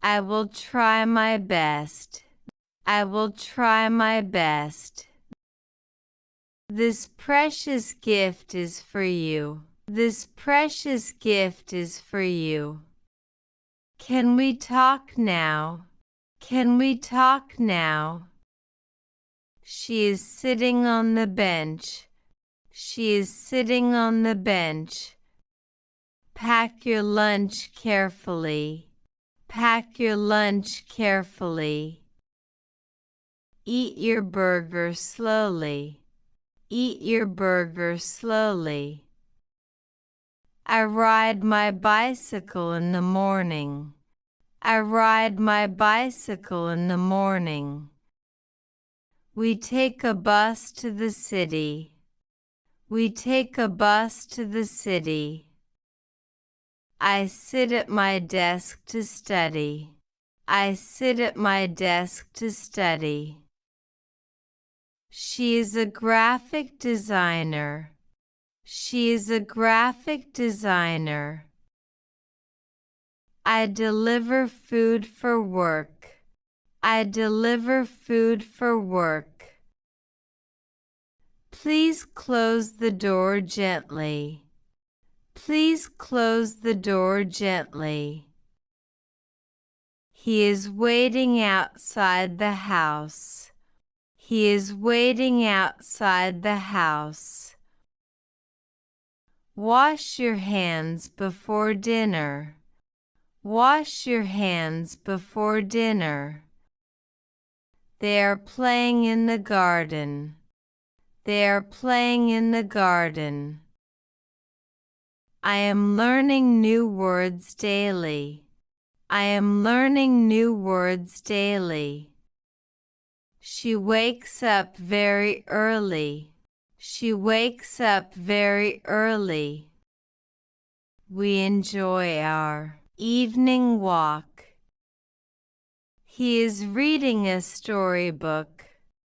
I will try my best. I will try my best. This precious gift is for you. This precious gift is for you. Can we talk now? Can we talk now? She is sitting on the bench. She is sitting on the bench. Pack your lunch carefully. Pack your lunch carefully. Eat your burger slowly. Eat your burger slowly. I ride my bicycle in the morning. I ride my bicycle in the morning. We take a bus to the city. We take a bus to the city. I sit at my desk to study. I sit at my desk to study. She is a graphic designer. She is a graphic designer. I deliver food for work. I deliver food for work. Please close the door gently. Please close the door gently. He is waiting outside the house. He is waiting outside the house. Wash your hands before dinner. Wash your hands before dinner. They are playing in the garden. They are playing in the garden. I am learning new words daily. I am learning new words daily. She wakes up very early. She wakes up very early. We enjoy our evening walk. He is reading a storybook.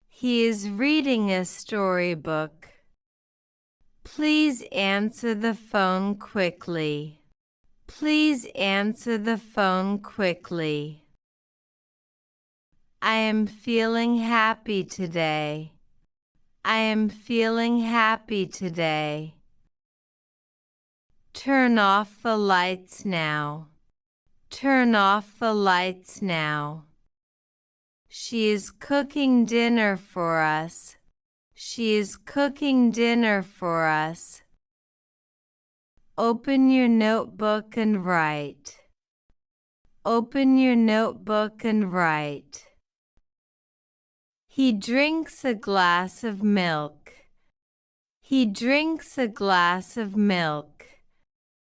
He is reading a storybook. Please answer the phone quickly. Please answer the phone quickly. I am feeling happy today. I am feeling happy today. Turn off the lights now. Turn off the lights now. She is cooking dinner for us. She is cooking dinner for us. Open your notebook and write. Open your notebook and write. He drinks a glass of milk. He drinks a glass of milk.